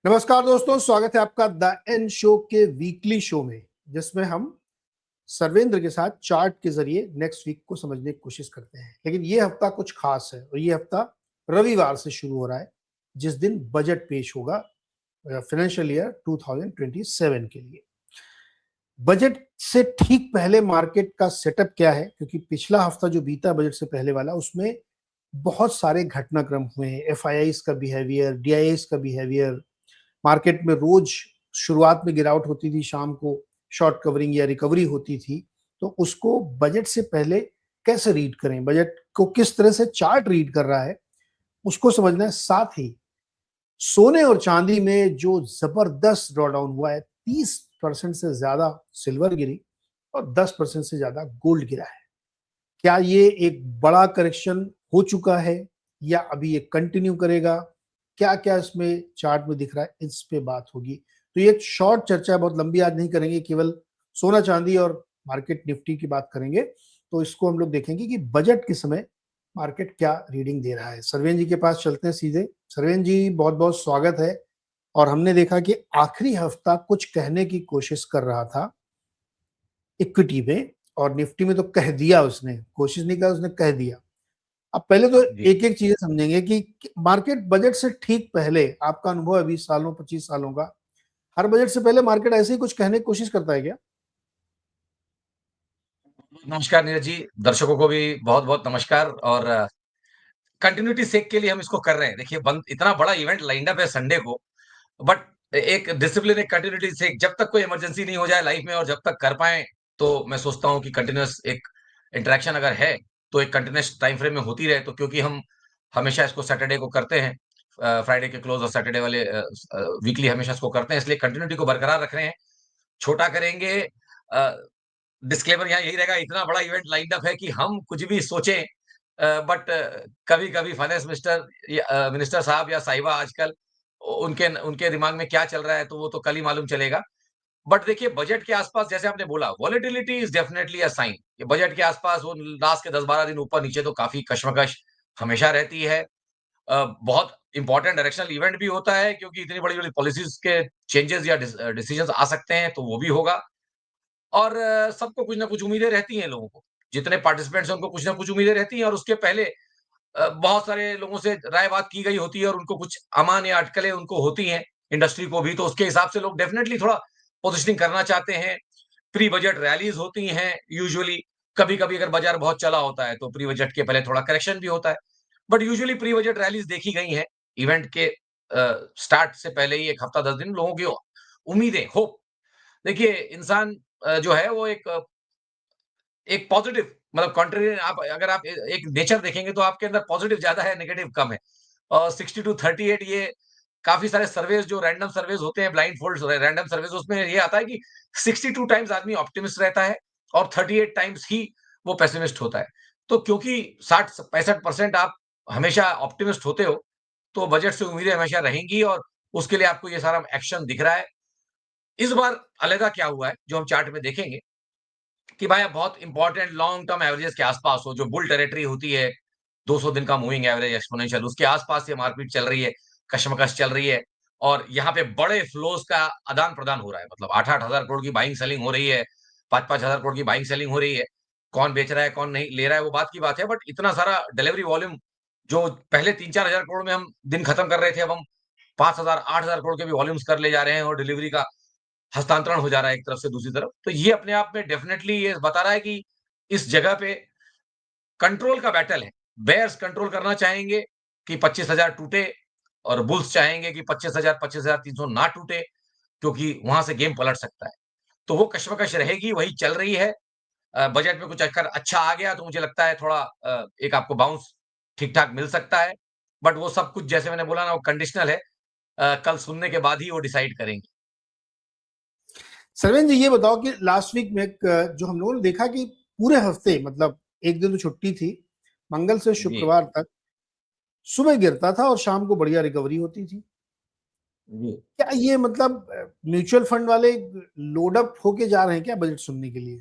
नमस्कार दोस्तों, स्वागत है आपका द एन शो के वीकली शो में, जिसमें हम सर्वेंद्र के साथ चार्ट के जरिए नेक्स्ट वीक को समझने की कोशिश करते हैं। लेकिन ये हफ्ता कुछ खास है और ये हफ्ता रविवार से शुरू हो रहा है, जिस दिन बजट पेश होगा फाइनेंशियल ईयर 2027 के लिए। बजट से ठीक पहले मार्केट का सेटअप क्या है, क्योंकि पिछला हफ्ता जो बीता बजट से पहले वाला, उसमें बहुत सारे घटनाक्रम हुए हैं। एफआईआईस का बिहेवियर, डीआईएस का बिहेवियर, मार्केट में रोज शुरुआत में गिरावट होती थी, शाम को शॉर्ट कवरिंग या रिकवरी होती थी। तो उसको बजट से पहले कैसे रीड करें, बजट को किस तरह से चार्ट रीड कर रहा है, उसको समझना है। साथ ही सोने और चांदी में जो जबरदस्त ड्रॉडाउन हुआ है, 30% से ज्यादा सिल्वर गिरी और 10% से ज्यादा गोल्ड गिरा है। क्या ये एक बड़ा करेक्शन हो चुका है या अभी ये कंटिन्यू करेगा? क्या क्या इसमें चार्ट में दिख रहा है, इस पे बात होगी। तो ये एक शॉर्ट चर्चा है, बहुत लंबी आज नहीं करेंगे, केवल सोना चांदी और मार्केट निफ्टी की बात करेंगे। तो इसको हम लोग देखेंगे कि बजट के समय मार्केट क्या रीडिंग दे रहा है। सरवेन जी के पास चलते हैं सीधे। सरवेन जी, बहुत बहुत स्वागत है। और हमने देखा कि आखिरी हफ्ता कुछ कहने की कोशिश कर रहा था इक्विटी में, और निफ्टी में तो कह दिया उसने, कोशिश नहीं करा, उसने कह दिया। अब पहले तो जी। एक एक चीजें समझेंगे कि मार्केट बजट से ठीक पहले, आपका अनुभव है 20 सालों 25 सालों का, हर बजट से पहले मार्केट ऐसे ही कुछ कहने की कोशिश करता है क्या? नमस्कार नीरज जी, दर्शकों को भी बहुत-बहुत नमस्कार और कंटिन्यूटी सेक के लिए हम इसको कर रहे हैं। देखिए बंद इतना बड़ा इवेंट लाइंड अप है संडे को, बट एक डिसिप्लिन, एक कंटिन्यूटी सेक जब तक कोई इमरजेंसी नहीं हो जाए लाइफ में और जब तक कर पाएँ, तो मैं सोचता हूँ कि कंटीन्यूअस एक इंटरैक्शन अगर है, तो एक कंटीन्यूअस टाइम फ्रेम में होती रहे। तो क्योंकि हम हमेशा इसको सैटरडे को करते हैं, फ्राइडे के क्लोज़ और सैटरडे वाले वीकली हमेशा इसको करते हैं, इसलिए कंटिन्यूटी को बरकरार रख रहे हैं। छोटा करेंगे। अ डिस्क्लेमर यहाँ यही रहेगा, इतना बड़ा इवेंट लाइन्ड अप है कि हम कुछ भी सोचें, बट कभी-कभी फाइनेंस मिनिस्टर या मिनिस्टर साहब या साहिबा आजकल उनके उनके दिमाग में क्या चल रहा है, तो वो तो कल ही मालूम चलेगा। बट देखिए बजट के आसपास जैसे आपने बोला, volatility is definitely a sign. ये बजट के आसपास वो लास्ट के 10-12 दिन ऊपर-नीचे तो काफ़ी कशमकश हमेशा रहती है। बहुत इंपॉर्टेंट डायरेक्शनल इवेंट भी होता है क्योंकि इतनी बड़ी-बड़ी पॉलिसीज़ के चेंजेज़ या डिसीजंस आ सकते हैं, तो वो भी होगा। और सबको कुछ ना कुछ उम्मीदें रहती हैं लोगों को। जितने पार्टिसिपेंट्स हैं उनको कुछ ना कुछ उम्मीदें रहती हैं और उसके पहले बहुत सारे लोगों से राय बात की गई होती है और उनको कुछ अमान या अटकलें उनको होती हैं, इंडस्ट्री को भी, तो उसके हिसाब से लोग डेफिनिटली थोड़ा पोजिशनिंग करना चाहते हैं। प्री बजट रैलीज़ होती हैं यूजुअली। कभी-कभी अगर बाजार बहुत चला होता है तो प्री बजट के पहले थोड़ा करेक्शन भी होता है। But usually pre budget rallies देखी गई हैं। इवेंट के स्टार्ट से पहले ही 1 हफ्ता 10 दिन लोगों की उम्मीदें, होप। देखिए इंसान जो है वो एक पॉजिटिव, मतलब कॉन्ट्रेरियन, आप अगर आप एक नेचर देखेंगे तो आपके अंदर पॉजिटिव ज्यादा है, नेगेटिव कम है। और 60 टू 38 ये काफी सारे सर्वेज, जो रैंडम सर्वेज होते हैं, ब्लाइंड फोल्ड रैंडम सर्वेज, उसमें ये आता है कि 62 टाइम्स आदमी ऑप्टिमिस्ट रहता है और 38 टाइम्स ही वो पेसिमिस्ट होता है। तो क्योंकि 60-65% आप हमेशा ऑप्टिमिस्ट होते हो, तो बजट से उम्मीदें हमेशा रहेंगी और उसके लिए आपको ये सारा एक्शन दिख रहा है। इस बार अलग क्या हुआ है जो हम चार्ट में देखेंगे कि भाई आप बहुत इंपॉर्टेंट लॉन्ग टर्म एवरेजेस के आसपास हो, जो बुल टेरिटरी होती है, 200 दिन का मूविंग एवरेज एक्सपोनेंशियल, उसके आसपास ये मार्केट चल रही है, कशमकश चल रही है और यहाँ पे बड़े फ्लोज का आदान-प्रदान हो रहा है। मतलब 8-8 हज़ार करोड़ की बाइंग सेलिंग हो रही है, 5-5 हज़ार करोड़ की बाइंग सेलिंग हो रही है। कौन बेच रहा है, कौन नहीं ले रहा है, वो बात की बात है, बट इतना सारा डिलीवरी वॉल्यूम, जो पहले 3-4 हज़ार करोड़ में हम दिन खत्म कर रहे थे, अब हम 5,000 8,000 करोड़ के भी वॉल्यूम्स कर ले जा रहे हैं और डिलीवरी का हस्तांतरण हो जा रहा है एक तरफ से दूसरी तरफ। तो ये अपने आप में डेफिनिटली ये बता रहा है कि इस जगह पे कंट्रोल का बैटल है। बेयर्स कंट्रोल करना चाहेंगे कि 25,000 टूटे और बुल्स चाहेंगे कि 25,000 25,300 ना टूटे, क्योंकि वहां से गेम पलट सकता है। तो वो कशमकश रहेगी, वही चल रही है। बजट में कुछ अगर अच्छा आ गया तो मुझे लगता है थोड़ा एक आपको बाउंस ठीक-ठाक मिल सकता है। बट वो सब कुछ जैसे मैंने बोला ना, वो कंडीशनल है। कल सुनने के बाद ही वो डिसाइड करेंगे। सरवेन जी, ये बताओ कि लास्ट वीक में जो हम लोगों ने देखा कि पूरे हफ्ते, मतलब एक दिन तो छुट्टी थी, मंगल से जी, शुक्रवार तक सुबह गिरता था और शाम को बढ़िया रिकवरी होती थी। जी। क्या ये मतलब म्यूचुअल फंड वाले लोड अप होके जा रहे हैं क्या बजट सुनने के लिए?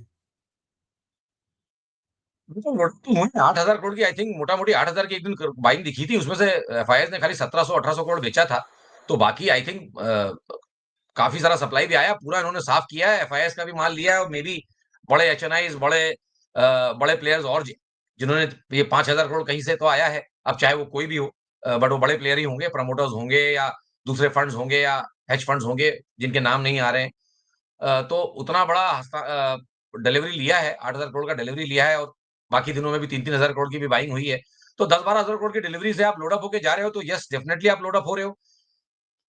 बिल्कुल, लौटे तो हुए हैं। 8,000 करोड़ की आई थिंक मोटा-मोटी 8,000 की एक दिन बाइंग दिखी थी। उसमें से एफआईआईज़ ने खाली 1700-1800 करोड़ बेचा था। तो बाकी आई थिंक काफ़ी सारा सप्लाई भी आया, पूरा इन्होंने साफ किया है, एफआईएस का भी माल लिया है और मे बी बड़े एचएनआईज़, बड़े प्लेयर्स और जिन्होंने ये 5,000 करोड़ कहीं से तो आया है, अब चाहे वो कोई भी हो, बट वो बड़े प्लेयर ही होंगे, प्रमोटर्स होंगे या दूसरे फंड्स होंगे या हेज फंड्स होंगे, जिनके नाम नहीं आ रहे हैं। तो उतना बड़ा डिलीवरी लिया है, 8,000 करोड़ का डिलीवरी लिया है और बाकी दिनों में भी 3-3 हज़ार करोड़ की भी बाइंग हुई है। तो 10-12 हज़ार करोड़ की डिलीवरी से आप लोड अप होके जा रहे हो, तो येस डेफिनिटली आप लोड अप हो रहे हो।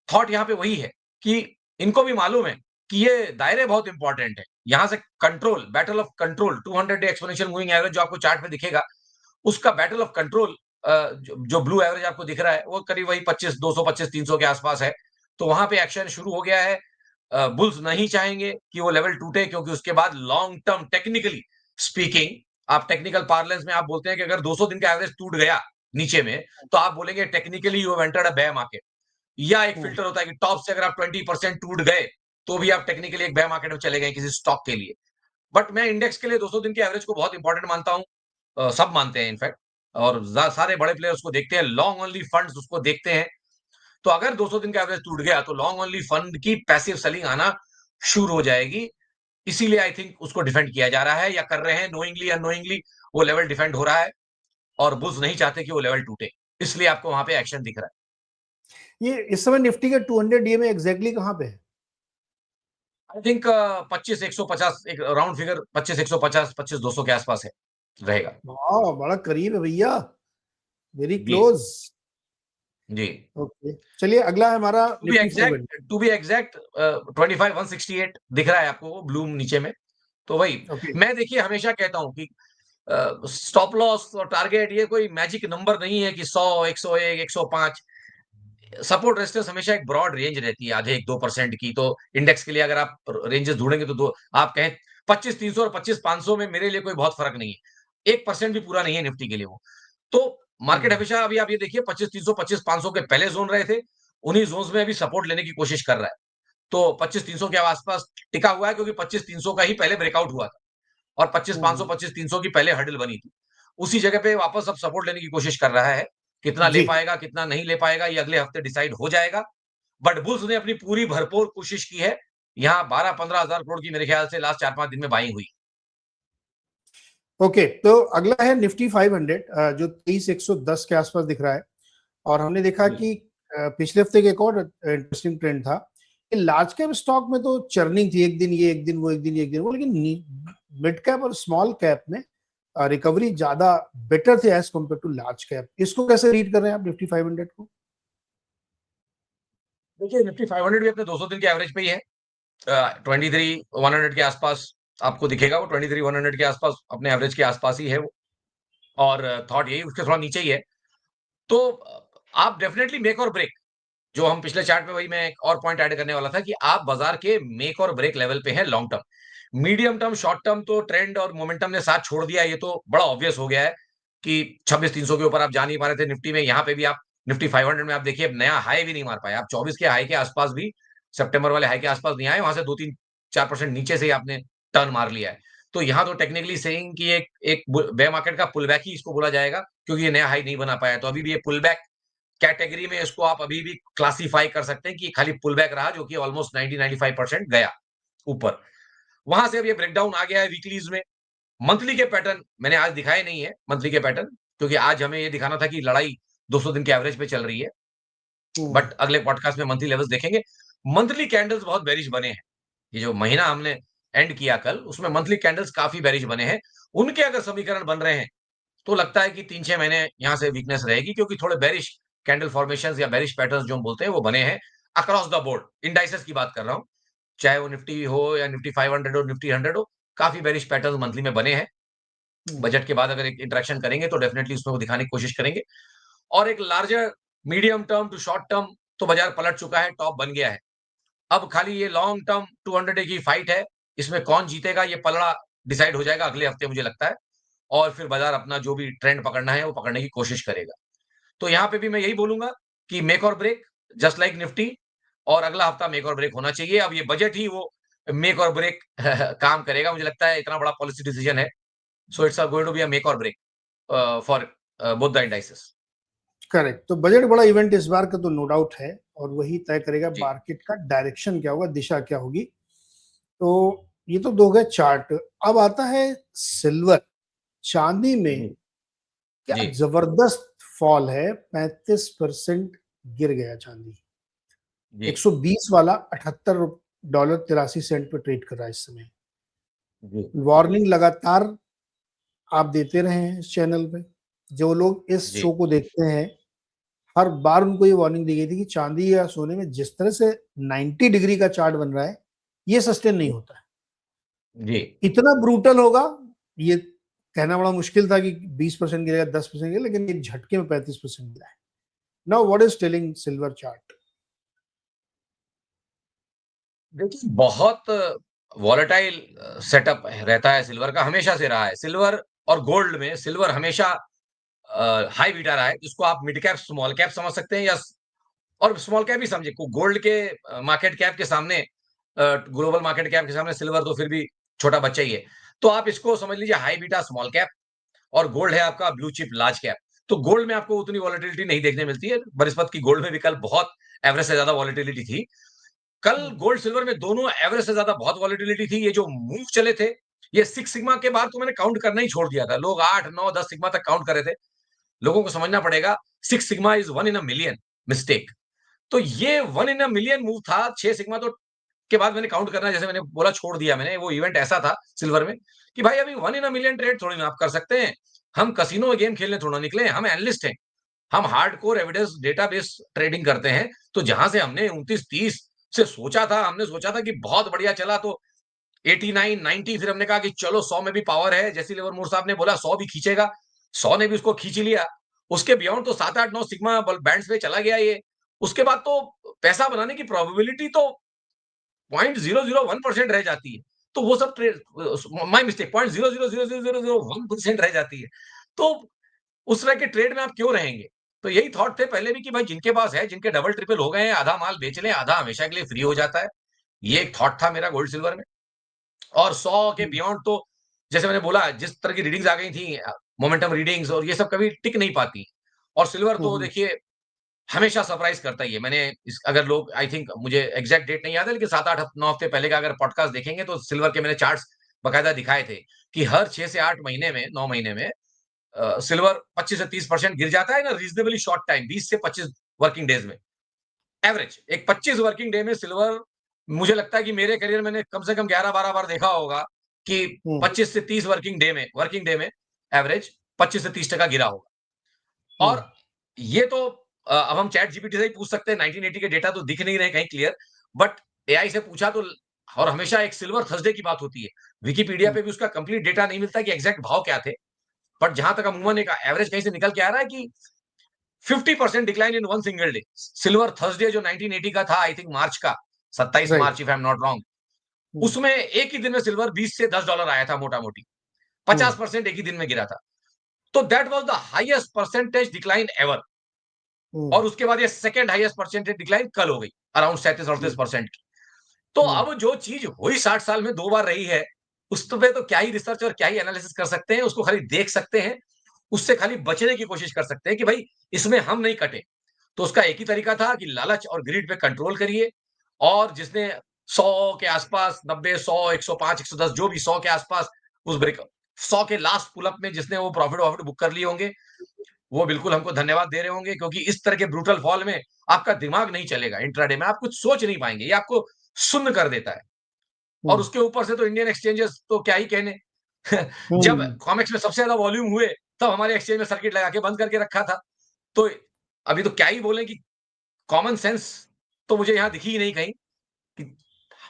थॉट यहाँ पे वही है कि इनको भी मालूम है कि ये दायरे बहुत इंपॉर्टेंट है। यहाँ से control, battle of control 200 day exponential moving average जो आपको चार्ट में दिखेगा, उसका बैटल ऑफ कंट्रोल जो ब्लू एवरेज आपको दिख रहा है, वो करीब वही 25, 225, 300 के आसपास है। तो वहाँ पे एक्शन शुरू हो गया है। बुल्स नहीं चाहेंगे कि वो लेवल टूटे क्योंकि उसके बाद लॉन्ग टर्म टेक्निकली स्पीकिंग, आप टेक्निकल पार्लेंस में आप बोलते हैं कि अगर 200 दिन का एवरेज टूट गया नीचे में, तो आप बोलेंगे technically you have entered a bear market. या एक हम्म, फिल्टर होता है कि टॉप से अगर आप 20% टूट गए, तो भी आप टेक्निकली एक बेयर मार्केट में चले गए किसी स्टॉक के लिए। बट मैं इंडेक्स के लिए 200 दिन के एवरेज को बहुत इंपॉर्टेंट मानता हूँ। सब मानते हैं इनफैक्ट, और सारे बड़े प्लेयर्स को देखते हैं, लॉन्ग ओनली फंड्स उसको देखते हैं। तो अगर 200 दिन का एवरेज टूट गया तो लॉन्ग ओनली फंड की पैसिव सेलिंग आना शुरू हो जाएगी। इसीलिए आई थिंक उसको डिफेंड किया जा रहा है या कर रहे हैं, नोइंगली अननोइंगली वो लेवल डिफेंड हो रहा है और बुल्स नहीं चाहते कि वो लेवल टूटे। इसलिए आपको वहां पे एक्शन दिख रहा है। ये इस समय निफ्टी के 200 डे में एग्जैक्टली कहाँ पे है? आई थिंक 25 150, एक राउंड फिगर 25 150 25 200 के आसपास है, रहेगा। वाह, बड़ा करीब है भैया, वेरी जी क्लोज। जी। ओके, चलिए अगला है हमारा निफ्टी 500। टू बी एग्जैक्ट 25 168 दिख रहा है आपको वो ब्लूम नीचे में। तो वही ओके। मैं देखिए हमेशा कहता हूं कि स्टॉप लॉस और टारगेट ये कोई मैजिक नंबर नहीं है कि 100 101 105। सपोर्ट रेजिस्टेंस हमेशा एक ब्रॉड रेंज रहती है, आधे 1-2% की। तो इंडेक्स के लिए अगर आप रेंजेस ढूंढेंगे तो दो आप कहें 25 300 और 25 500 में मेरे लिए कोई बहुत फर्क नहीं है, 1% भी पूरा नहीं है निफ्टी के लिए वो। तो मार्केट हम्म, हमेशा, अभी आप ये देखिए 25 300 25 500 के पहले जोन रहे थे, उन्हीं जोन्स में अभी सपोर्ट लेने की कोशिश कर रहा है। तो 25 300 के आसपास टिका हुआ है क्योंकि 25 300 का ही पहले ब्रेकआउट हुआ था और 25 500 हम्म, 25 300 की पहले हर्डल बनी थी। उसी जगह पे वापस अब सपोर्ट लेने की कोशिश कर रहा है। कितना ले जी। पाएगा, कितना नहीं ले पाएगा, ये अगले हफ्ते डिसाइड हो जाएगा। बट बुल्स ने अपनी पूरी भरपूर कोशिश की है। यहाँ 12-15 हज़ार करोड़ की मेरे ख्याल से लास्ट 4-5 दिन में बाइंग हुई। ओके, तो अगला है निफ्टी 500, जो 23,110 के आसपास दिख रहा है। और हमने देखा जी। कि पिछले हफ्ते के एक और इंटरेस्टिंग ट्रेंड था कि लार्ज कैप स्टॉक में तो चर्निंग थी, एक दिन ये, एक दिन वो, एक दिन ये, एक दिन वो, लेकिन मिड कैप और स्मॉल कैप में रिकवरी ज्यादा बेटर थे as compared to large cap. इसको कैसे रीड कर रहे हैं आप निफ्टी 500 को? देखिए निफ्टी 500 भी अपने 200 दिन के एवरेज पे ही है। 23 100 के आसपास आपको दिखेगा, वो 23 100 के आसपास अपने एवरेज के आसपास ही है वो। और थॉट यही उसके थोड़ा नीचे ही है। तो आप डेफिनेटली मेक और ब्रेक, जो हम पिछले चार्ट में, वही मैं एक और पॉइंट ऐड करने वाला था कि आप बाजार के मेक और ब्रेक लेवल पे हैं long term. Medium term, short term तो ट्रेंड और मोमेंटम ने साथ छोड़ दिया, ये तो बड़ा ऑब्वियस हो गया है कि 26 300 के ऊपर आप जा नहीं पा रहे थे निफ्टी में। यहाँ पे भी आप निफ्टी 500 में आप देखिए अब नया हाई भी नहीं मार पाए आप। 24 के हाई के आसपास भी, सितंबर वाले हाई के आसपास नहीं आए, वहां से 2-3 4% नीचे से ही आपने टर्न मार लिया है। तो यहाँ तो टेक्निकली सेइंग कि एक एक बेयर मार्केट का पुल बैक ही इसको बोला जाएगा, क्योंकि ये नया हाई नहीं बना पाया। तो अभी भी ये पुल बैक कैटेगरी में इसको आप अभी भी क्लासिफाई कर सकते हैं कि खाली पुल बैक रहा, जो कि ऑलमोस्ट 90-95% गया ऊपर। वहां से अब ये ब्रेकडाउन आ गया है वीकलीज में। मंथली के पैटर्न मैंने आज दिखाए नहीं है, मंथली के पैटर्न, क्योंकि आज हमें ये दिखाना था कि लड़ाई 200 दिन के एवरेज पे चल रही है। हम्म, बट अगले पॉडकास्ट में मंथली लेवल्स देखेंगे। मंथली कैंडल्स बहुत बेरिश बने हैं। ये जो महीना हमने एंड किया कल, उसमें मंथली कैंडल्स काफी बेरिश बने हैं। उनके अगर समीकरण बन रहे हैं तो लगता है कि 3-6 महीने यहाँ से वीकनेस रहेगी, क्योंकि थोड़े बेरिश कैंडल फॉर्मेशंस या बेरिश पैटर्न्स जो हम बोलते हैं वो बने हैं अक्रॉस द बोर्ड। इंडाइसेस की बात कर रहा हूँ, चाहे वो निफ्टी हो या निफ्टी 500 हो, निफ्टी 100 हो, काफी बेरिश पैटर्न्स मंथली में बने हैं। हम्म, बजट के बाद अगर एक इंटरेक्शन करेंगे तो डेफिनेटली उसमें वो दिखाने की कोशिश करेंगे। और एक larger medium term to short term तो बाजार पलट चुका है, टॉप बन गया है। अब खाली ये लॉन्ग टर्म 200 डे की फाइट है। इसमें कौन जीतेगा ये पलड़ा डिसाइड हो जाएगा अगले हफ्ते मुझे लगता है। और फिर बाजार अपना जो भी ट्रेंड पकड़ना है वो पकड़ने की कोशिश करेगा। तो यहाँ पे भी मैं यही बोलूंगा कि make or break, just like Nifty. और अगला हफ्ता मेक और ब्रेक होना चाहिए। अब ये बजट ही वो मेक और ब्रेक काम करेगा मुझे लगता है, इतना बड़ा पॉलिसी डिसीजन है। So it's going to be a make or break for both the indices. Correct. तो बजट बड़ा इवेंट इस बार का तो नो डाउट है, और वही तय करेगा जी, मार्केट का डायरेक्शन क्या होगा, दिशा क्या होगी। तो ये तो दो गए चार्ट। अब आता है सिल्वर। चांदी में जी, क्या जी, जबरदस्त फॉल है, 35% गिर गया चांदी। जी, 120 वाला $78.83 पे ट्रेड कर रहा है इस समय। जी, वार्निंग लगातार आप देते रहे हैं इस चैनल पे। जो लोग इस जी, शो को देखते हैं, हर बार उनको ये वार्निंग दी गई थी कि चांदी या सोने में जिस तरह से 90 डिग्री का चार्ट बन रहा है, ये सस्टेन नहीं होता है। जी। इतना ब्रूटल होगा, ये कहना बड़ा मुश्किल था कि 20% गिरेगा, 10% गिरेगा, लेकिन ये झटके में 35% गिरा है। Now what is telling silver chart? देखिए, बहुत वॉलेटाइल सेटअप रहता है सिल्वर का, हमेशा से रहा है। सिल्वर और गोल्ड में सिल्वर हमेशा हाई बीटा रहा है, जिसको आप मिड कैप, स्मॉल कैप समझ सकते हैं, या और स्मॉल कैप ही समझिए। को गोल्ड के मार्केट कैप के सामने, ग्लोबल मार्केट कैप के सामने सिल्वर तो फिर भी छोटा बच्चा ही है। तो आप इसको समझ लीजिए हाई बीटा स्मॉल कैप, और गोल्ड है आपका ब्लू चिप लार्ज कैप। तो गोल्ड में आपको उतनी वॉलेटिलिटी नहीं देखने मिलती है। बनिस्पत की गोल्ड में भी कल बहुत एवरेज से ज्यादा वॉलेटिलिटी थी। कल गोल्ड सिल्वर में दोनों एवरेज से ज्यादा बहुत वॉलेटिलिटी थी। ये जो मूव चले थे, ये सिक्स सिग्मा के बाद तो मैंने काउंट करना ही छोड़ दिया था। लोग 8, 9, 10 सिग्मा तक काउंट कर रहे थे। लोगों को समझना पड़ेगा, six sigma is one in a million mistake. तो ये one in a million move था। 6 सिग्मा तो के बाद मैंने काउंट करना, जैसे मैंने बोला, छोड़ दिया मैंने। वो इवेंट ऐसा था सिल्वर में कि भाई अभी one in a million trade थोड़ी ना आप कर सकते हैं। हम कसिनो में गेम खेलने थोड़ा निकले हैं, हम एनालिस्ट हैं। हम हार्डकोर एविडेंस डेटाबेस ट्रेडिंग करते हैं। तो जहां से हमने 29-30 से सोचा था, हमने सोचा था कि बहुत बढ़िया चला, तो 89, 90, फिर हमने कहा कि चलो 100 में भी पावर है। जैसे लिवरमोर साहब ने बोला 100 भी खींचेगा, 100 ने भी उसको खींच लिया। उसके बियॉन्ड तो 7, 8, 9 सिग्मा बैंड्स पे चला गया ये। उसके बाद तो पैसा बनाने की प्रोबेबिलिटी तो 0.001% रह जाती है। तो वो सब ट्रेड, माय मिस्टेक, 0.0000001% रह जाती है। तो उस तरह के ट्रेड में आप क्यों रहेंगे? तो यही थॉट थे पहले भी कि भाई जिनके पास है, जिनके डबल ट्रिपल हो गए हैं, आधा माल बेच लें, आधा हमेशा के लिए फ्री हो जाता है। ये एक थॉट था मेरा गोल्ड सिल्वर में। और 100 के बियॉन्ड तो जैसे मैंने बोला, जिस तरह की रीडिंग्स आ गई थी, मोमेंटम रीडिंग्स, और ये सब कभी टिक नहीं पाती। और सिल्वर तो देखिए हमेशा सरप्राइज करता ही है। मैंने इस, अगर लोग, आई थिंक मुझे एग्जैक्ट डेट नहीं याद है, लेकिन 7, 8, 9 हफ्ते पहले का अगर पॉडकास्ट देखेंगे तो सिल्वर के मैंने चार्ट्स बकायदा दिखाए थे कि हर 6 से 8 महीने में, 9 महीने में सिल्वर 25 से 30% गिर जाता है ना, रीजनेबली शॉर्ट टाइम, 20 से 25 वर्किंग डेज में। एवरेज एक 25 वर्किंग डे में सिल्वर, मुझे लगता है कि मेरे करियर में मैंने कम से कम 11-12 बार देखा होगा कि 25 से 30 वर्किंग डे में एवरेज 25 से 30% गिरा होगा। और ये तो अब हम चैट जीपीटी से ही पूछ सकते हैं, 1980 के डेटा तो दिख नहीं रहे कहीं क्लियर, बट एआई से पूछा तो, और हमेशा एक सिल्वर थर्सडे की बात होती है। विकिपीडिया पे भी उसका कंप्लीट डेटा नहीं मिलता कि एग्जैक्ट भाव क्या थे। बट जहां तक अमूमन एक एवरेज कहीं से निकल के आ रहा है कि 50% decline in one single day. Silver Thursday जो 1980 का था, आई थिंक मार्च का, 27 right. March, if I am not wrong, उसमें एक ही दिन में सिल्वर 20 से $10 आया था मोटा मोटी। 50% एक ही दिन में गिरा था। तो that was the highest percentage decline ever. और उसके बाद ये सेकंड हाईएस्ट परसेंटेज डिक्लाइन कल हो गई, अराउंड 37-38% की। तो अब जो चीज हुई 60 साल में 2 बार रही है, उस पे तो क्या ही रिसर्च और क्या ही एनालिसिस कर सकते हैं। उसको खाली देख सकते हैं, उससे खाली बचने की कोशिश कर सकते हैं कि भाई इसमें हम नहीं कटे। तो उसका एक ही तरीका था कि लालच और ग्रीड पे कंट्रोल करिए। और जिसने 100 के आसपास, 90, 100, 105, 110, जो भी 100 के आसपास उस ब्रेक, 100 के लास्ट पुल अप में जिसने वो प्रॉफिट वॉफिट बुक कर लिए होंगे, वो बिल्कुल हमको धन्यवाद दे रहे होंगे, क्योंकि इस तरह के ब्रूटल फॉल में आपका दिमाग नहीं चलेगा। इंट्राडे में आप कुछ सोच नहीं पाएंगे, ये आपको शून्य कर देता है। और उसके ऊपर से तो इंडियन एक्सचेंजेस तो क्या ही कहने। जब कॉमेक्स में सबसे ज्यादा वॉल्यूम हुए, तब हमारे एक्सचेंज में सर्किट लगा के बंद करके रखा था। तो अभी तो क्या ही बोले कि कॉमन सेंस तो मुझे यहाँ दिखी ही नहीं कहीं कि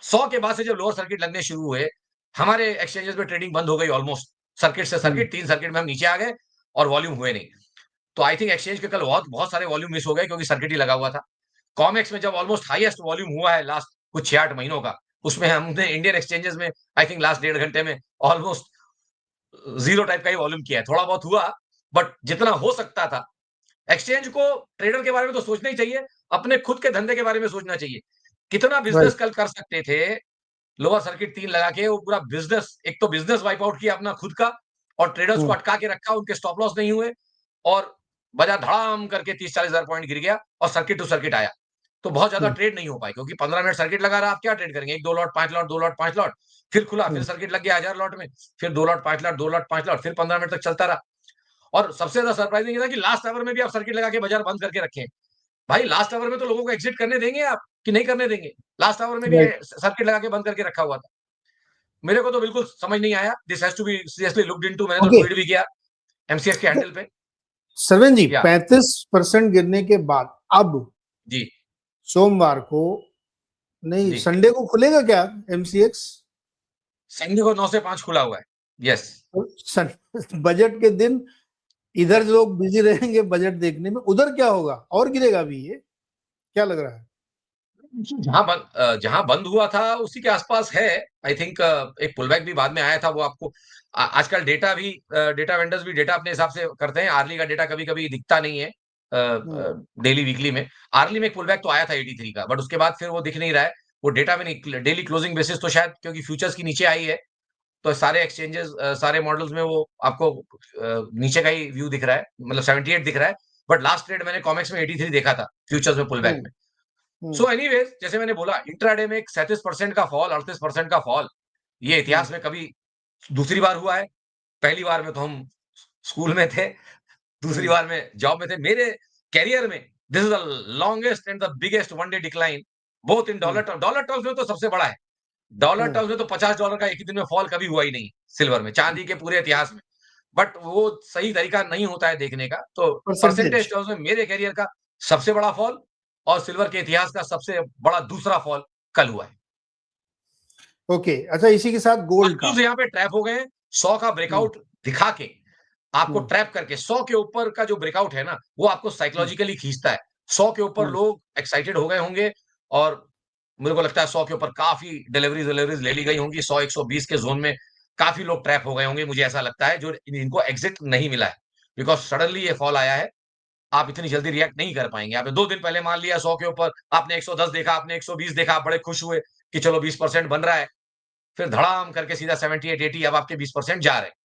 100 के बाद से जब लोअर सर्किट लगने शुरू हुए, हमारे एक्सचेंजेस में ट्रेडिंग बंद हो गई ऑलमोस्ट। सर्किट से सर्किट, 3 सर्किट में हम नीचे आ गए और वॉल्यूम हुए नहीं। तो आई थिंक एक्सचेंज के कल बहुत बहुत सारे वॉल्यूम मिस हो गए, क्योंकि सर्किट ही लगा हुआ था। कॉमेक्स में जब ऑलमोस्ट हाईएस्ट वॉल्यूम हुआ है लास्ट कुछ 6-8 महीनों का, उसमें हमने इंडियन एक्सचेंजेस में आई थिंक लास्ट 1.5 घंटे में ऑलमोस्ट जीरो टाइप का ही वॉल्यूम किया है। थोड़ा बहुत हुआ, बट जितना हो सकता था। एक्सचेंज को ट्रेडर के बारे में तो सोचना ही चाहिए, अपने खुद के धंधे के बारे में सोचना चाहिए। कितना बिजनेस राइट। कल कर सकते थे, लोअर सर्किट 3 लगा के वो पूरा बिजनेस, एक तो बिजनेस वाइप आउट किया अपना खुद का, और ट्रेडर्स को अटका के रखा, उनके स्टॉप लॉस नहीं हुए। और बाजार धड़ाम करके 30-40 हजार पॉइंट गिर गया और सर्किट टू सर्किट आया। तो बहुत ज्यादा हम्म, ट्रेड नहीं हो पाई, क्योंकि 15 मिनट सर्किट लगा रहा, आप क्या ट्रेड करेंगे? 1-2 लॉट, 5 लॉट, 2 लॉट, 5 लॉट, फिर खुला, फिर हम्म, सर्किट लग गया 1000 लॉट में, फिर 2 लॉट, 5 लॉट, 2 लॉट, 5 लॉट, फिर 15 मिनट तक चलता रहा। और सबसे ज्यादा सरप्राइजिंग ये था कि लास्ट आवर में भी आप सर्किट लगा के बाजार बंद करके रखे हैं। भाई लास्ट आवर में तो लोगों को एग्जिट करने देंगे आप कि नहीं करने देंगे? लास्ट आवर में भी राइट। सर्किट लगा के बंद करके रखा हुआ था। मेरे को तो बिल्कुल समझ नहीं आया। This has to be seriously looked into. मैंने तो ओके, ट्वीट भी किया एमसीएक्स के हैंडल पे। सरवेन जी, या 35% गिरने के बाद अब जी, सोमवार को, नहीं जी। संडे को खुलेगा क्या एमसीएक्स? संडे को 9 से 5 खुला हुआ है। यस। बजट के दिन इधर लोग बिजी रहेंगे बजट देखने में, उधर क्या होगा और गिरेगा भी ये, क्या लग रहा है? जहाँ बंद हुआ था उसी के आसपास है। आई थिंक एक पुलबैक भी बाद में आया था, वो आपको आजकल डेटा भी डेटा वेंडर्स भी डेटा अपने हिसाब से करते हैं। आर्ली का डेटा कभी-कभी दिखता नहीं है हम्म, डेली वीकली में। आर्ली में एक पुलबैक तो आया था 83 का, बट उसके बाद फिर वो दिख नहीं रहा है। वो डेटा में नहीं, डेली क्लोजिंग बेसिस तो शायद क्योंकि फ्यूचर्स की नीचे आई है, तो सारे एक्सचेंजेस सारे मॉडल्स में वो आपको नीचे का ही व्यू दिख रहा है, मतलब 78 दिख रहा है। बट लास्ट ट्रेड मैंने कॉमेक्स में 83 देखा था फ्यूचर्स में पुलबैक हम्म, में। हम्म, सो एनीवेज, जैसे मैंने बोला इंट्राडे में एक 37% का फॉल, 38% का फॉल, ये हम्म, इतिहास में कभी दूसरी बार हुआ है। पहली बार में तो हम स्कूल में थे, दूसरी हम्म, बार में जॉब में थे। मेरे करियर में this is the longest and the biggest one day decline, both in hmm, dollar terms में तो सबसे बड़ा है। डॉलर हम्म, टर्म्स में तो $50 का एक ही दिन में फॉल कभी हुआ ही नहीं सिल्वर में, चांदी के पूरे इतिहास में। बट वो सही तरीका नहीं होता है देखने का। तो परसेंटेज। परसेंटेज टर्म्स में मेरे करियर का सबसे बड़ा फॉल और सिल्वर के इतिहास का सबसे बड़ा दूसरा फॉल कल हुआ है। ओके, अच्छा इसी के साथ और गोल्ड का। क्रूज यहाँ पे ट्रैप हो गए हैं 100 का हम्म, ब्रेकआउट दिखा के, आपको हम्म, ट्रैप करके 100 के ऊपर का जो ब्रेकआउट है ना, वो आपको हम्म, साइकोलॉजिकली खींचता है। 100 के ऊपर हम्म, लोग एक्साइटेड हो गए होंगे और मेरे को लगता है 100 के ऊपर काफ़ी डिलीवरीज़ ले ली गई होंगी। 100-120 के ज़ोन में काफ़ी लोग ट्रैप हो गए होंगे, मुझे ऐसा लगता है, जो इनको एग्ज़िट नहीं मिला है। बिकॉज़ सडनली ये फॉल आया है, आप इतनी जल्दी रिएक्ट नहीं कर पाएँगे। आपने 2 दिन पहले मान लिया 100 के ऊपर, आपने 110 देखा, आपने 120 देखा, आप बड़े खुश हुए कि चलो 20% बन रहा है। फिर धड़ाम करके सीधा 78-80 अब आपके 20% जा रहे हैं।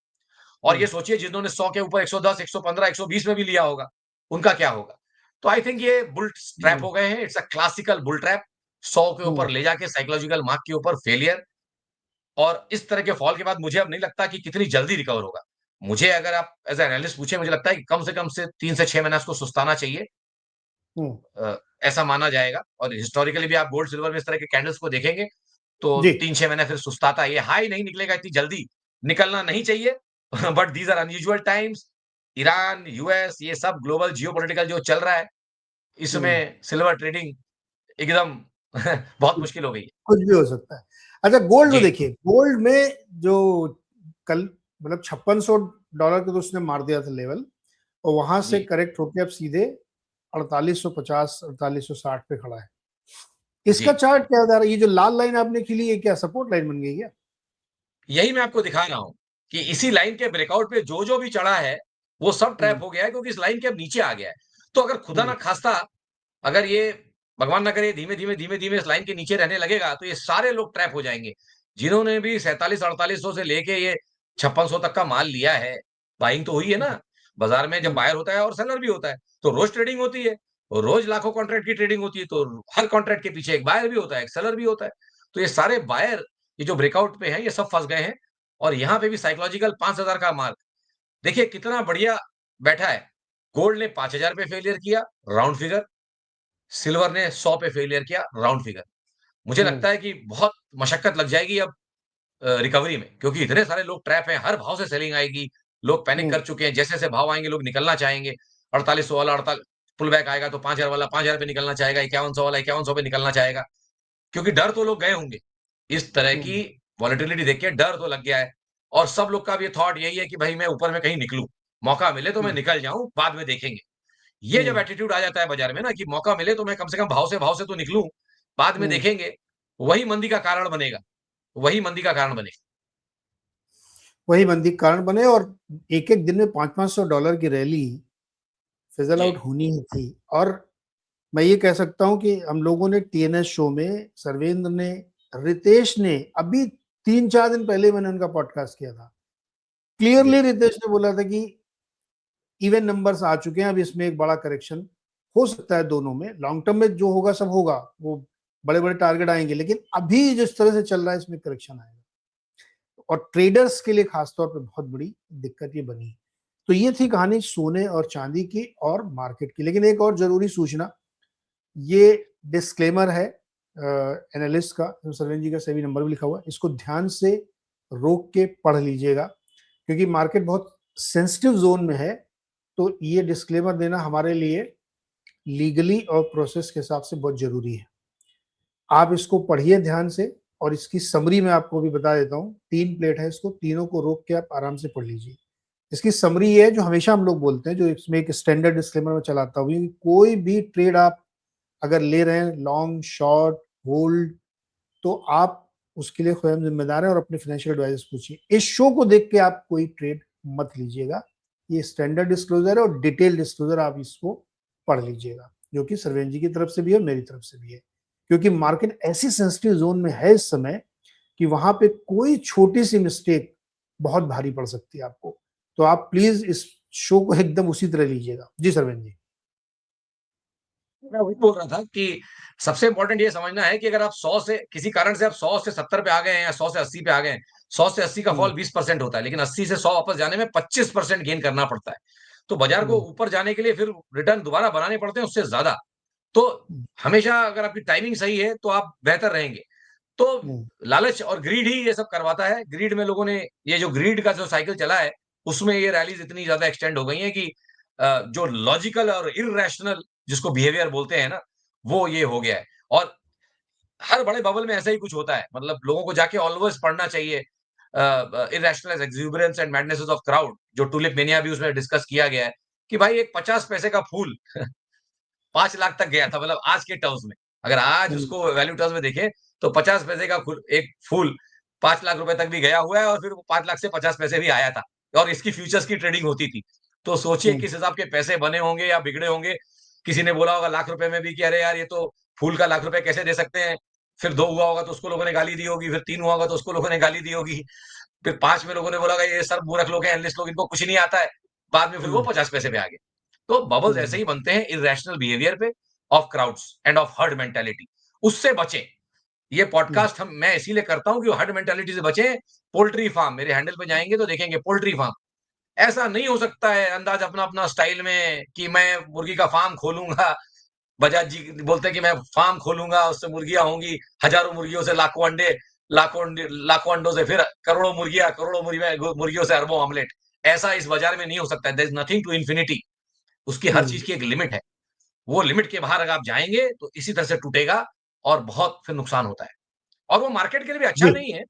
और ये हम्म, सोचिए जिन्होंने 100 के ऊपर 110, 115, 120 में भी लिया होगा, उनका क्या होगा? तो आई थिंक ये बुल ट्रैप हम्म, हो गए हैं। It's a classical bull trap. 100 के हम्म, ऊपर ले जाके साइकोलॉजिकल मार्क के ऊपर फेलियर, और इस तरह के फॉल के बाद मुझे अब नहीं लगता कि कितनी जल्दी रिकवर होगा। मुझे अगर आप एज़ अ एनालिस्ट पूछे, मुझे लगता है कि कम से 3 से 6 महीना इसको सुस्ताना चाहिए। हम्म, ऐसा माना जाएगा, और हिस्टोरिकली भी आप गोल्ड सिल्वर में इस तरह के कैंडल्स को देखेंगे, तो जी। 3-6 महीने फिर सुस्ताता है। ये हाई नहीं निकलेगा इतनी जल्दी, निकलना नहीं चाहिए। But these are unusual times. Iran, US, ये सब ग्लोबल जियोपॉलिटिकल जो चल रहा है, हम्म, इसमें सिल्वर ट्रेडिंग एकदम बहुत मुश्किल हो गई है। कुछ भी हो सकता है। अच्छा गोल्ड में जी, देखिए, गोल्ड में जो कल मतलब $5600 के तो उसने मार दिया था लेवल, और वहां से जी, करेक्ट होके अब सीधे 4850 4860 पे खड़ा है। जी। इसका चार्ट क्या बता रहा है? ये जो लाल लाइन आपने खीली है क्या सपोर्ट लाइन बन गई क्या? यही मैं आपको दिखा रहा हूँ कि इसी लाइन के ब्रेकआउट पे जो-जो भी चढ़ा है, वो सब ट्रैप हम्म, हो गया है, क्योंकि इस लाइन के अब नीचे आ गया है। तो अगर खुदा ना हम्म, खास्ता, अगर ये भगवान ना करे धीमे-धीमे, धीमे-धीमे इस लाइन के नीचे रहने लगेगा, तो ये सारे लोग ट्रैप हो जाएँगे। जिन्होंने भी 47-4800 से लेके ये 5600 तक का माल लिया है, बाइंग तो हुई है ना। बाज़ार में जब हम्म, बायर होता है और सेलर भी होता है, तो रोज़ ट्रेडिंग होती है। और रोज़ लाखों कॉन्ट्रैक्ट की ट्रेडिंग होती है, तो हर कॉन्ट्रैक्ट के पीछे एक बायर भी होता है, एक सेलर भी होता है। तो ये सारे बायर, ये जो ब्रेकआउट पे हैं, ये सब फँस गए हैं। और यहाँ पे भी साइकोलॉजिकल 5000 का मार्क, देखिए कितना बढ़िया बैठा है। गोल्ड ने 5000 पे फेलियर किया, राउंड फिगर। सिल्वर ने 100 पे फेलियर किया, राउंड फिगर। मुझे हम्म, लगता है कि बहुत मशक्कत लग जाएगी अब रिकवरी में, क्योंकि इतने सारे लोग ट्रैप हैं, हर भाव से सेलिंग आएगी। लोग पैनिक हम्म, कर चुके हैं, जैसे-जैसे भाव आएँगे लोग निकलना चाहेंगे। 4800 वाला पुल बैक आएगा तो 5000 वाला 5000 पे निकलना चाहेगा, 5100 वाला 5100 पे निकलना चाहेगा। क्योंकि डर तो लोग गए होंगे। इस तरह की हम्म, वॉलेटिलिटी देख के डर तो लग गया है, और सब लोग का भी थॉट यही है कि भाई मैं ऊपर में कहीं निकलूँ, मौका मिले तो मैं हम्म, निकल जाऊँ, बाद में देखेंगे। ये जब हम्म, एटीट्यूड आ जाता है बाजार में ना कि मौका मिले तो मैं कम से कम भाव से तो निकलूँ, बाद में हम्म। देखेंगे, वही मंदी का कारण बनेगा, वही मंदी का कारण बनेगा। वही मंदी के कारण बने, और एक एक दिन में $500-500 की रैली फिजल जी, आउट होनी ही थी। और मैं ये कह सकता हूँ कि हम लोगों ने टीएनएस शो में, सर्वेंद्र ने, रितेश ने, अभी 3-4 दिन पहले मैंने उनका पॉडकास्ट किया था, जी, क्लियरली रितेश ने बोला था कि इवन नंबर्स आ चुके हैं, अब इसमें एक बड़ा करेक्शन हो सकता है दोनों में। लॉन्ग टर्म में जो होगा सब होगा, वो बड़े बड़े टारगेट आएंगे, लेकिन अभी जिस तरह से चल रहा है इसमें करेक्शन आएगा, और ट्रेडर्स के लिए खासतौर पर बहुत बड़ी दिक्कत ये बनी। तो ये थी कहानी सोने और चांदी की और मार्केट की। लेकिन एक और जरूरी सूचना, ये डिस्क्लेमर है एनालिस्ट का, सरवेन जी का सेबी नंबर भी लिखा हुआ है, इसको ध्यान से रोक के पढ़ लीजिएगा, क्योंकि मार्केट बहुत सेंसिटिव जोन में है। तो ये डिस्क्लेमर देना हमारे लिए लीगली और प्रोसेस के हिसाब से बहुत जरूरी है। आप इसको पढ़िए ध्यान से, और इसकी समरी मैं आपको भी बता देता हूँ। 3 प्लेट है, इसको तीनों को रोक के आप आराम से पढ़ लीजिए। इसकी समरी ये है जो हमेशा हम लोग बोलते हैं, जो इसमें एक स्टैंडर्ड डिस्क्लेमर में चलाता हूँ, कोई भी ट्रेड आप अगर ले रहे हैं, लॉन्ग शॉर्ट होल्ड, तो आप उसके लिए स्वयं जिम्मेदार हैं और अपने फाइनेंशियल एडवाइजर से पूछिए। इस शो को देख के आप कोई ट्रेड मत लीजिएगा। ये स्टैंडर्ड डिस्क्लोजर है और डिटेल डिस्क्लोजर, आप इसको पढ़ लीजिएगा, जो कि सरवेन जी की तरफ से भी है और मेरी तरफ से भी है। क्योंकि मार्केट ऐसी सेंसिटिव जोन में है इस समय कि वहां पे कोई छोटी सी मिस्टेक बहुत भारी पड़ सकती है आपको। तो आप प्लीज इस शो को एकदम उसी तरह लीजिएगा। जी सरवेन जी। मैं वही बोल रहा था कि सबसे इम्पोर्टेंट ये समझना है कि अगर आप 100 से किसी कारण से आप 100 से 70 पे आ गए हैं या 100 से 80 पे आ गए हैं, 100 से 80 का फॉल 20% होता है, लेकिन 80 से 100 वापस जाने में 25% गेन करना पड़ता है। तो बाजार को ऊपर जाने के लिए फिर रिटर्न दोबारा बनाने पड़ते हैं उससे ज़्यादा। तो हमेशा अगर आपकी टाइमिंग सही है तो आप बेहतर रहेंगे। तो लालच और ग्रीड ही ये सब करवाता है। ग्रीड में लोगों ने ये जो ग्रीड का जो साइकिल चला है, उसमें ये रैलीज़ इतनी ज़्यादा एक्सटेंड हो गई हैं कि जो लॉजिकल और इर्रेशनल जिसको बिहेवियर बोलते हैं ना, वो ये हो गया है। और हर बड़े बबल में ऐसा ही कुछ होता है। मतलब लोगों को जाके ऑलवेज़ पढ़ना चाहिए irrational exuberance and madnesses of crowd, जो टुलिप मेनिया भी उसमें डिस्कस किया गया है कि भाई एक 50 पैसे का फूल 5 लाख तक गया था, मतलब आज के टर्म्स में। अगर आज उसको वैल्यू टर्म्स में देखें, तो 50 पैसे का एक फूल 5 लाख रुपए तक भी गया हुआ है और फिर वो 5 लाख से 50 पैसे भी आया था और इसकी फ्यूचर्स की ट्रेडिंग होती थी। तो सोचिए किस हिसाब के पैसे बने होंगे या बिगड़े होंगे। किसी ने बोला होगा लाख रुपए में भी कि अरे यार ये तो फूल का लाख रुपए कैसे दे सकते हैं? फिर 2 हुआ होगा तो उसको लोगों ने गाली दी होगी, फिर 3 हुआ होगा तो उसको लोगों ने गाली दी होगी। फिर 5 में लोगों ने बोला होगा ये सब मूर्ख लोग हैं, एनालिस्ट लोग, इनको कुछ नहीं आता है। बाद में फिर वो 50 पैसे पे आ गए। तो बबल्स ऐसे ही बनते हैं इर्रेशनल बिहेवियर पे, of crowds end of herd mentality. उससे बचें। ये पॉडकास्ट मैं इसीलिए करता हूँ कि हर्ड मेंटालिटी से बचें। पोल्ट्री फार्म मेरे हैंडल पे जाएँगे तो देखेंगे पोल्ट्री फार्म। ऐसा नहीं हो सकता है अंदाज अपना-अपना स्टाइल में कि मैं मुर्गी का फार्म खोलूँगा। बजाज जी बोलते हैं कि मैं फार्म खोलूँगा, उससे मुर्गियाँ होंगी, हज़ारों मुर्गियों से लाखों अंडों से फिर करोड़ों मुर्गियाँ, करोड़ों मुर्गियों से अरबों ऑमलेट। ऐसा इस बाजार में नहीं हो सकता है। There is nothing to infinity. उसकी हर चीज़ की एक लिमिट है। वो लिमिट के बाहर अगर आप जाएँगे तो इसी तरह से टूटेगा और बहुत फिर नुकसान होता है। और वो मार्केट के लिए भी अच्छा जी। नहीं है,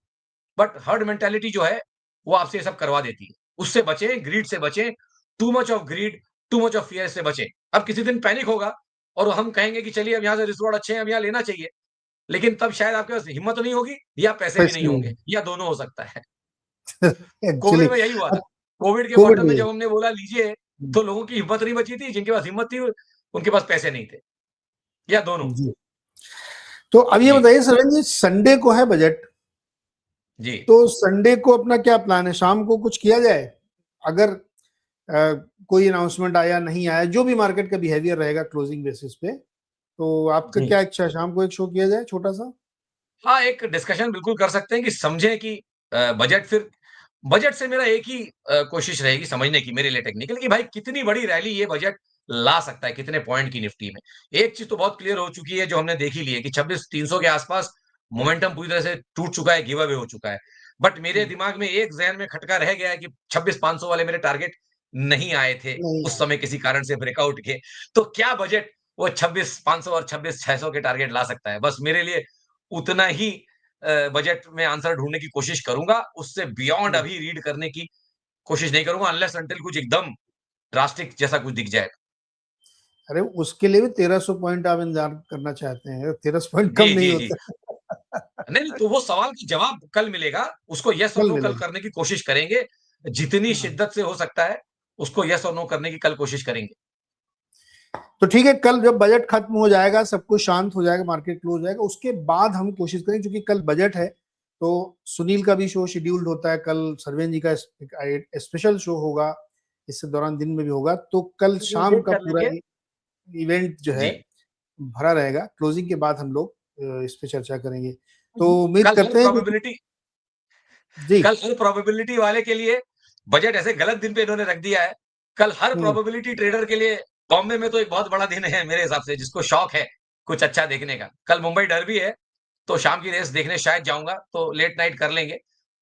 बट हर्ड मेंटालिटी जो है, वो आपसे ये सब करवा देती है। उससे बचें, ग्रीड से बचें, too much of greed, too much of fear से बचें। अब किसी दिन पैनिक होगा और हम कहेंगे कि चलिए अब यहाँ से रिस्क रिवॉर्ड अच्छे हैं, अब यहाँ लेना चाहिए। लेकिन तब शायद आपके पास हिम्मत नहीं होगी या पैसे भी नहीं पैसे होंगे नहीं या दोनों हो सकता है। एक्चुअली। कोविड में यही हुआ था। कोविड के कोविड क्वार्टर में में। जब हमने बोला लीजिए, तो लोगों की हिम्मत नहीं बची थी, जिनके पास हिम्मत थी, उनके पास पैसे नहीं थे या दोनों। जी। तो अब ये जी, बताइए सरवेन जी, संडे को है बजट, जी। तो संडे को अपना क्या प्लान है? शाम को कुछ किया जाए? अगर कोई अनाउंसमेंट आया नहीं आया, जो भी मार्केट का बिहेवियर रहेगा क्लोजिंग बेसिस पे, तो आपका जी। क्या इच्छा है? शाम को एक शो किया जाए छोटा सा? हाँ, एक डिस्कशन बिल्कुल कर सकते हैं कि समझें कि बजट से मेरा एक ही कोशिश रहेगी समझने की मेरे लिए टेक्निकल कि भाई कितनी बड़ी रैली ये बजट ला सकता है, कितने पॉइंट की निफ्टी में। एक चीज़ तो बहुत क्लियर हो चुकी है जो हमने देख ही ली है कि 26,300 के आसपास मोमेंटम पूरी तरह से टूट चुका है, गिव अवे हो चुका है। बट मेरे दिमाग में एक ज़हन में खटका रह गया है कि 26,500 वाले मेरे टारगेट नहीं आए थे, नहीं उस आया। समय किसी कारण से ब्रेकआउट के। तो क्या बजट वो 26,500 और 26,600 के टारगेट ला सकता है? बस मेरे लिए उतना ही बजट में आंसर ढूँढने की कोशिश करूँगा, उससे बियॉन्ड अभी रीड करने की कोशिश नहीं करूँगा अनलेस अंटिल कुछ एकदम ड्रास्टिक जैसा कुछ दिख जाए। अरे उसके लिए भी 1300 पॉइंट आप इंतजार करना चाहते हैं? 1300 पॉइंट कम जी, नहीं जी, जी। होता। नहीं, नहीं, तो वो सवाल का जवाब कल मिलेगा, उसको येस और कल नो कल मिलेगा। करने की कोशिश करेंगे। जितनी हाँ। शिद्दत से हो सकता है, उसको येस और नो करने की कल कोशिश करेंगे। तो ठीक है, कल जब बजट खत्म हो जाएगा, सब कुछ शांत हो जाएगा, मार्केट क्लोज हो जाएगा, उसके बाद हम कोशिश करेंगे, क्योंकि कल बजट है, तो सुनील का भी शो शेड्यूल्ड होता है, कल सरवेन जी का स्पेशल शो होगा, इसके दौरान दिन में भी होगा, तो कल तो शाम देख का कर पूरा लेंगे। इवेंट जो है जी। भरा रहेगा। क्लोजिंग के बाद हम लोग इस पे चर्चा करेंगे। तो जी। उम्मीद कल हर करते हैं कि प्रोबेबिलिटी जी। कल हर प्रोबेबिलिटी वाले के लिए बजट ऐसे गलत दिन पे इन्होंने रख दिया है। कल हर हुँ, प्रोबेबिलिटी ट्रेडर के लिए बॉम्बे में तो एक बहुत बड़ा दिन है मेरे हिसाब से, जिसको शौक है कुछ अच्छा देखने का। कल मुंबई डर्बी है, तो शाम की रेस देखने शायद जाऊँगा, तो लेट नाइट कर लेंगे,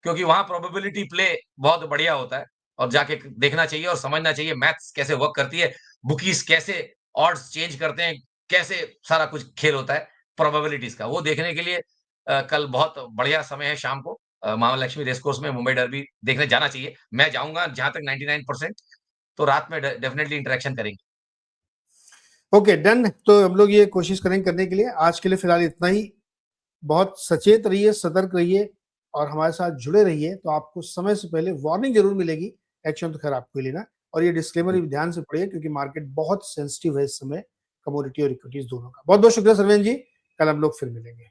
क्योंकि वहाँ प्रोबेबिलिटी प्ले बहुत बढ़िया होता है और जाके देखना चाहिए और समझना चाहिए मैथ्स कैसे वर्क करती है, बुकीज़ कैसे ऑड्स चेंज करते हैं, कैसे सारा कुछ खेल होता है प्रोबेबिलिटीज़ का। वो देखने के लिए कल बहुत बढ़िया समय है शाम को। महालक्ष्मी रेस कोर्स में मुंबई डर्बी देखने जाना चाहिए। मैं जाऊँगा जहाँ तक 99% तो रात में डेफिनिटली इंटरेक्शन करेंगे। Okay done. तो हम लोग ये कोशिश करेंगे करने के लिए। आज के लिए फिलहाल इतना ही। बहुत सचेत रहिए, सतर्क रहिए और हमारे साथ जुड़े रहिए, तो आपको समय से पहले वार्निंग ज़रूर मिलेगी। एक्शन तो खैर आपको ही लेना है और ये डिस्क्लेमर भी ध्यान से पढ़िए क्योंकि मार्केट बहुत सेंसिटिव है इस समय, कमोडिटी और इक्विटीज़ दोनों का। बहुत-बहुत शुक्रिया सर्वेन जी। कल हम लोग फिर मिलेंगे।